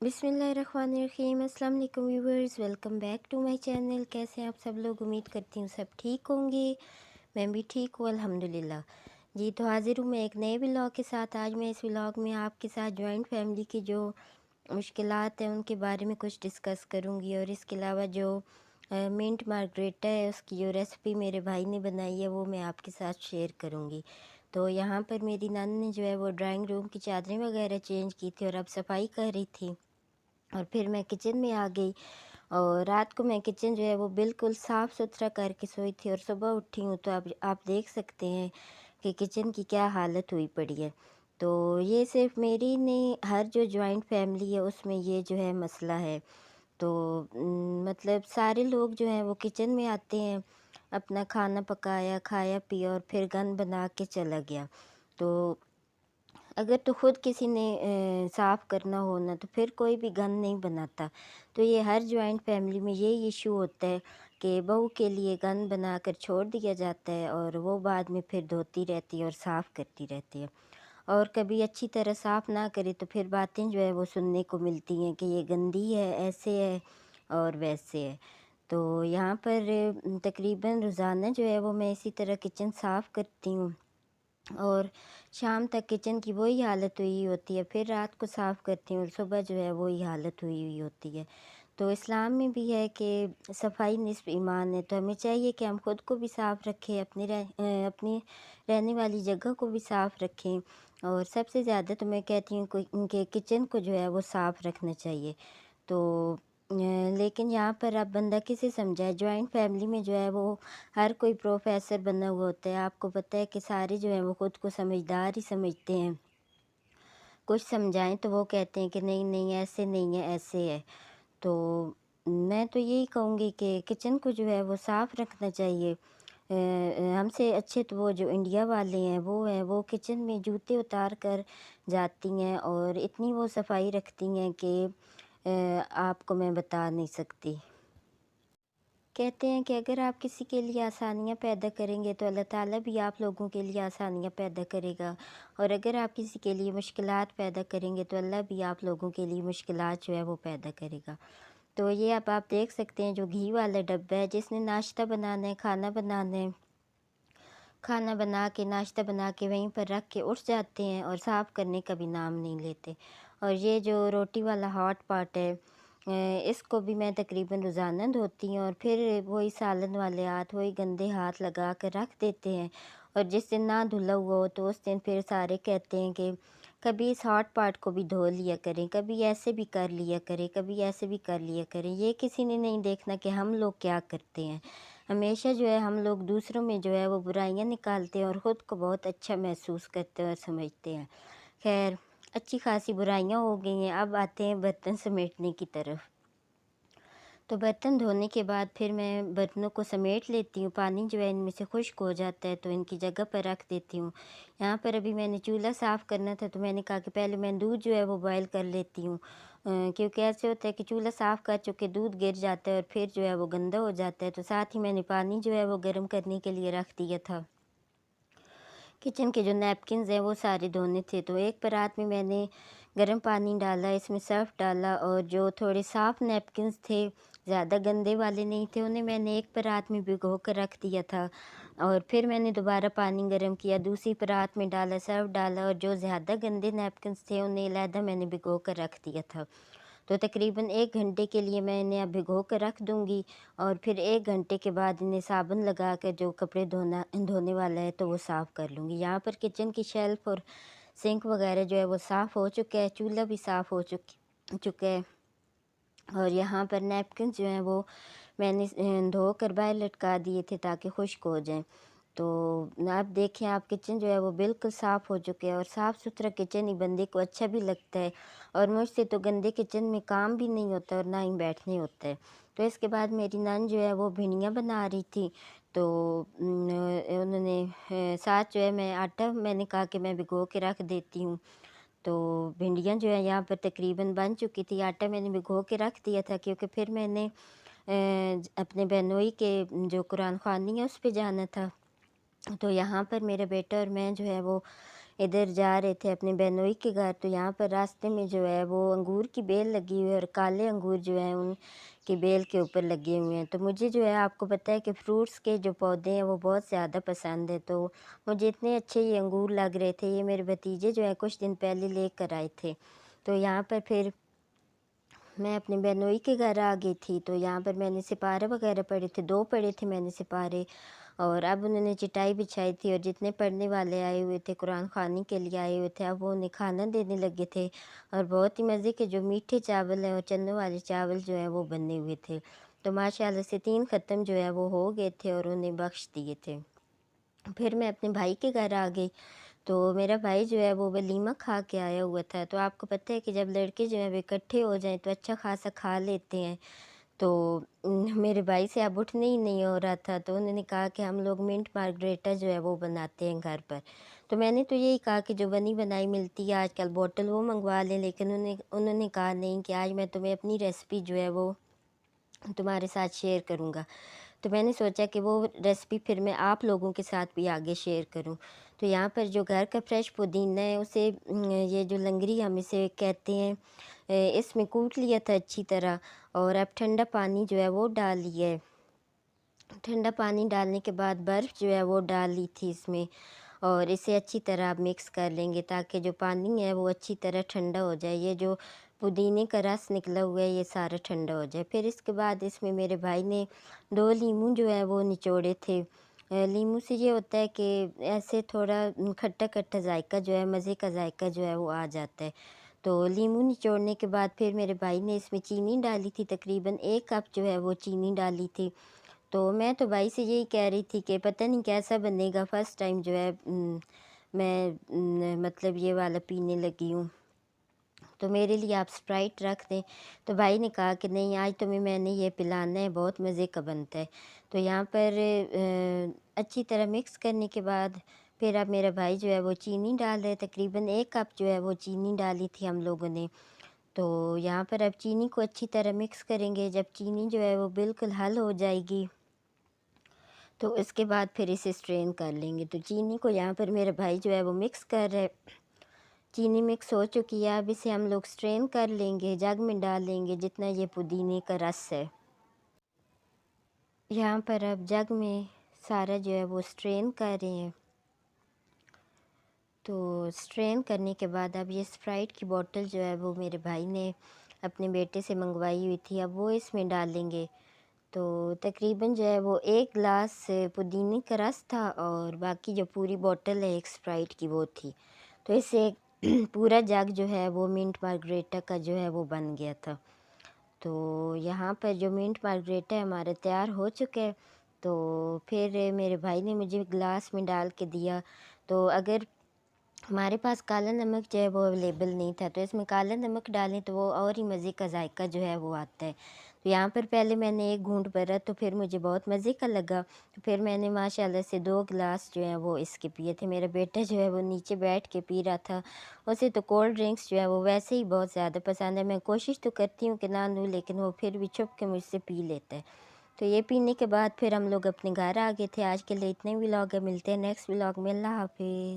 बिस्मिल्लाहिर्रहमानिर्रहीम। अस्सलाम वालेकुम viewers, welcome back to my channel. कैसे हैं आप सब लोग? उम्मीद करती हूँ सब ठीक होंगे। मैं भी ठीक हूँ अल्हम्दुलिल्लाह। जी तो हाज़िर हूँ मैं एक नए व्लॉग के साथ। आज मैं इस व्लॉग में आपके साथ जॉइंट फैमिली की जो मुश्किलात हैं उनके बारे में कुछ डिस्कस करूँगी, और इसके अलावा जो मिंट मार्गरेटा है उसकी जो रेसिपी मेरे भाई ने बनाई है वो मैं आपके साथ शेयर करूँगी। तो यहाँ पर मेरी नानी ने जो है वो ड्राइंग रूम की चादरें वगैरह चेंज की थी और अब सफाई कर रही थी, और फिर मैं किचन में आ गई। और रात को मैं किचन जो है वो बिल्कुल साफ़ सुथरा करके सोई थी, और सुबह उठी हूँ तो आप देख सकते हैं कि किचन की क्या हालत हुई पड़ी है। तो ये सिर्फ मेरी नहीं, हर जो जॉइंट फैमिली है उसमें ये जो है मसला है। तो मतलब सारे लोग जो हैं वो किचन में आते हैं, अपना खाना पकाया, खाया पिया और फिर गंद बना के चला गया। तो अगर तो ख़ुद किसी ने साफ़ करना हो ना, तो फिर कोई भी गंद नहीं बनाता। तो ये हर जॉइंट फैमिली में यही इशू होता है कि बहू के लिए गंद बनाकर छोड़ दिया जाता है और वो बाद में फिर धोती रहती है और साफ़ करती रहती है। और कभी अच्छी तरह साफ़ ना करे तो फिर बातें जो है वो सुनने को मिलती हैं कि ये गंदी है, ऐसे है और वैसे है। तो यहाँ पर तकरीबन रोज़ाना जो है वो मैं इसी तरह किचन साफ़ करती हूँ, और शाम तक किचन की वही हालत हुई होती है। फिर रात को साफ़ करती हूँ और सुबह जो है वही हालत हुई हुई होती है। तो इस्लाम में भी है कि सफाई निस्फ़ ईमान है, तो हमें चाहिए कि हम ख़ुद को भी साफ़ रखें, अपनी रहने वाली जगह को भी साफ़ रखें, और सबसे ज़्यादा तो मैं कहती हूँ कि किचन को जो है वो साफ़ रखना चाहिए। तो लेकिन यहाँ पर अब बंदा किसे समझाए? जॉइंट फैमिली में जो है वो हर कोई प्रोफ़ेसर बना हुआ होता है। आपको पता है कि सारे जो हैं वो ख़ुद को समझदार ही समझते हैं। कुछ समझाएँ तो वो कहते हैं कि नहीं, नहीं ऐसे नहीं है, ऐसे है। तो मैं तो यही कहूँगी कि किचन को जो है वो साफ़ रखना चाहिए। हमसे अच्छे तो वो जो इंडिया वाले हैं वो किचन में जूते उतार कर जाती हैं, और इतनी वो सफाई रखती हैं कि आपको मैं बता नहीं सकती। कहते हैं कि अगर आप किसी के लिए आसानियाँ पैदा करेंगे तो अल्लाह ताला भी आप लोगों के लिए आसानियाँ पैदा करेगा, और अगर आप किसी के लिए मुश्किलात पैदा करेंगे तो अल्लाह भी आप लोगों के लिए मुश्किलात जो है वो पैदा करेगा। तो ये अब आप देख सकते हैं जो घी वाला डब्बा है, जिसने नाश्ता बनाना है, खाना बनाना है, खाना बना के नाश्ता बना के वहीं पर रख के उठ जाते हैं और साफ़ करने का भी नाम नहीं लेते। और ये जो रोटी वाला हॉट पॉट है, इसको भी मैं तकरीबन रोज़ाना धोती हूँ, और फिर वही सालन वाले हाथ, वही गंदे हाथ लगा कर रख देते हैं। और जिस दिन ना धुला हुआ हो तो उस दिन फिर सारे कहते हैं कि कभी इस हॉट पॉट को भी धो लिया करें, कभी ऐसे भी कर लिया करें, कभी ऐसे भी कर लिया करें। ये किसी ने नहीं देखना कि हम लोग क्या करते हैं। हमेशा जो है हम लोग दूसरों में जो है वो बुराइयां निकालते हैं और ख़ुद को बहुत अच्छा महसूस करते हैं और समझते हैं। खैर, अच्छी खासी बुराइयां हो गई हैं, अब आते हैं बर्तन समेटने की तरफ। तो बर्तन धोने के बाद फिर मैं बर्तनों को समेट लेती हूँ। पानी जो है इनमें से खुश्क हो जाता है तो इनकी जगह पर रख देती हूँ। यहाँ पर अभी मैंने चूल्हा साफ़ करना था, तो मैंने कहा कि पहले मैं दूध जो है वो बॉयल कर लेती हूँ, क्योंकि ऐसे होता है कि चूल्हा साफ़ कर चुके दूध गिर जाता है और फिर जो है वो गंदा हो जाता है। तो साथ ही मैंने पानी जो है वो गर्म करने के लिए रख दिया था। किचन के जो नैपकिन्स हैं वो सारे धोने थे, तो एक परात में मैंने गर्म पानी डाला, इसमें सर्फ़ डाला, और जो थोड़े साफ़ नैपकिन्स थे, ज़्यादा गंदे वाले नहीं थे, उन्हें मैंने एक परात में भिगो कर रख दिया था। और फिर मैंने दोबारा पानी गर्म किया, दूसरी परात में डाला, सर्फ़ डाला, और जो ज़्यादा गंदे नैपकिन्स थे उन्हें अलहदा मैंने भिगो कर रख दिया था। तो तकरीबन 1 घंटे के लिए मैं इन्हें अब भिगो कर रख दूँगी, और फिर 1 घंटे के बाद इन्हें साबुन लगा कर जो कपड़े धोने वाला है तो वो साफ़ कर लूँगी। यहाँ पर किचन की शेल्फ़ और सिंक वगैरह जो है वो साफ़ हो चुका है, चूल्हा भी साफ़ हो चुका है, और यहाँ पर नैपकिन जो हैं वो मैंने धो कर बाहर लटका दिए थे ताकि खुश्क हो जाएँ। तो आप देखें, आप किचन जो है वो बिल्कुल साफ़ हो चुके हैं, और साफ़ सुथरा किचन ही बंदे को अच्छा भी लगता है, और मुझसे तो गंदे किचन में काम भी नहीं होता और ना ही बैठने होता है। तो इसके बाद मेरी नंद जो है वो भिंडियाँ बना रही थी, तो उन्होंने साथ जो है मैं आटा मैंने कहा कि मैं भिगो के रख देती हूँ। तो भिंडियाँ जो है यहाँ पर तकरीबन बन चुकी थी, आटा मैंने भिगो के रख दिया था क्योंकि फिर मैंने अपने बहनोई के जो कुरान ख़्वानी है उस पे जाना था। तो यहाँ पर मेरा बेटा और मैं जो है वो इधर जा रहे थे अपने बहनोई के घर, तो यहाँ पर रास्ते में जो है वो अंगूर की बेल लगी हुई है और काले अंगूर जो हैं उनकी बेल के ऊपर लगे हुए हैं। तो मुझे जो है, आपको पता है कि फ्रूट्स के जो पौधे हैं वो बहुत ज़्यादा पसंद है, तो मुझे इतने अच्छे ये अंगूर लग रहे थे। ये मेरे भतीजे जो है कुछ दिन पहले लेकर आए थे। तो यहाँ पर फिर मैं अपने बहनोई के घर आ गई थी, तो यहाँ पर मैंने सिपारे वगैरह पढ़े थे, 2 पढ़े थे मैंने सिपारे। और अब उन्होंने चटाई बिछाई थी और जितने पढ़ने वाले आए हुए थे, कुरान ख़्वानी के लिए आए हुए थे, अब वो उन्हें खाना देने लगे थे। और बहुत ही मज़े के जो मीठे चावल हैं और चनों वाले चावल जो हैं वो बने हुए थे। तो माशाल्लाह से 3 ख़त्म जो है वो हो गए थे और उन्हें बख्श दिए थे। फिर मैं अपने भाई के घर आ गई, तो मेरा भाई जो है वो वलीमा खा के आया हुआ था। तो आपको पता है कि जब लड़के जो हैं वो इकट्ठे हो जाएँ तो अच्छा ख़ासा खा लेते हैं। तो मेरे भाई से अब उठने ही नहीं हो रहा था, तो उन्होंने कहा कि हम लोग मिंट मार्गरेटा जो है वो बनाते हैं घर पर। तो मैंने तो यही कहा कि जो बनी बनाई मिलती है आजकल बॉटल वो मंगवा लें, लेकिन उन्होंने कहा नहीं कि आज मैं तुम्हें अपनी रेसिपी जो है वो तुम्हारे साथ शेयर करूँगा। तो मैंने सोचा कि वो रेसिपी फिर मैं आप लोगों के साथ भी आगे शेयर करूं। तो यहाँ पर जो घर का फ्रेश पुदीना है उसे ये जो लंगरी हम इसे कहते हैं, इसमें कूट लिया था अच्छी तरह और अब ठंडा पानी जो है वो डाल लिया है। ठंडा पानी डालने के बाद बर्फ़ जो है वो डाल ली थी इसमें और इसे अच्छी तरह आप मिक्स कर लेंगे ताकि जो पानी है वो अच्छी तरह ठंडा हो जाए। ये जो पुदीने का रस निकला हुआ है ये सारा ठंडा हो जाए। फिर इसके बाद इसमें मेरे भाई ने 2 नींबू जो है वो निचोड़े थे। नींबू से ये होता है कि ऐसे थोड़ा खट्टा-खट्टा जायका जो है, मज़े का जायका जो है वो आ जाता है। तो नींबू निचोड़ने के बाद फिर मेरे भाई ने इसमें चीनी डाली थी, तकरीबन 1 कप जो है वो चीनी डाली थी। तो मैं तो भाई से यही कह रही थी कि पता नहीं कैसा बनेगा, फ़र्स्ट टाइम जो है मैं मतलब ये वाला पीने लगी हूँ, तो मेरे लिए आप स्प्राइट रख दें। तो भाई ने कहा कि नहीं, आज तुम्हें मैंने ये पिलाना है, बहुत मज़े का बनता है। तो यहाँ पर अच्छी तरह मिक्स करने के बाद फिर अब मेरा भाई जो है वो चीनी डाल रहे, तकरीबन 1 कप जो है वो चीनी डाली थी हम लोगों ने। तो यहाँ पर अब चीनी को अच्छी तरह मिक्स करेंगे। जब चीनी जो है वो बिल्कुल हल हो जाएगी तो इसके बाद फिर इसे स्ट्रेन कर लेंगे। तो चीनी को यहाँ पर मेरा भाई जो है वो मिक्स कर रहा है। चीनी मिक्स हो चुकी है, अब इसे हम लोग स्ट्रेन कर लेंगे, जग में डाल लेंगे जितना ये पुदीने का रस है। यहाँ पर अब जग में सारा जो है वो स्ट्रेन कर रहे हैं। तो स्ट्रेन करने के बाद अब ये स्प्राइट की बोतल जो है वो मेरे भाई ने अपने बेटे से मंगवाई हुई थी, अब वो इसमें डालेंगे। तो तकरीबन जो है वो 1 गिलास पुदीने का रस था और बाकी जो पूरी बोतल है एक स्प्राइट की वो थी। तो इससे पूरा जग जो है वो मिंट मार्गरेटा का जो है वो बन गया था। तो यहाँ पर जो मिंट मार्गरेटा हमारा तैयार हो चुका है। तो फिर मेरे भाई ने मुझे गिलास में डाल के दिया। तो अगर हमारे पास काला नमक जो है वो अवेलेबल नहीं था, तो इसमें काला नमक डालें तो वो और ही मज़े का जायका जो है वो आता है। तो यहाँ पर पहले मैंने 1 घूंट भरा तो फिर मुझे बहुत मज़े का लगा, तो फिर मैंने माशाल्लाह से 2 गिलास जो हैं वो इसके पिए थे। मेरा बेटा जो है वो नीचे बैठ के पी रहा था। उसे तो कोल्ड ड्रिंक्स जो है वो वैसे ही बहुत ज़्यादा पसंद है। मैं कोशिश तो करती हूँ कि ना दूँ, लेकिन वो फिर भी छुप के मुझसे पी लेता है। तो ये पीने के बाद फिर हम लोग अपने घर आ गए थे। आज के लिए इतने व्लॉग है, मिलते हैं नेक्स्ट व्लॉग में। अल्लाह हाफ़िज़।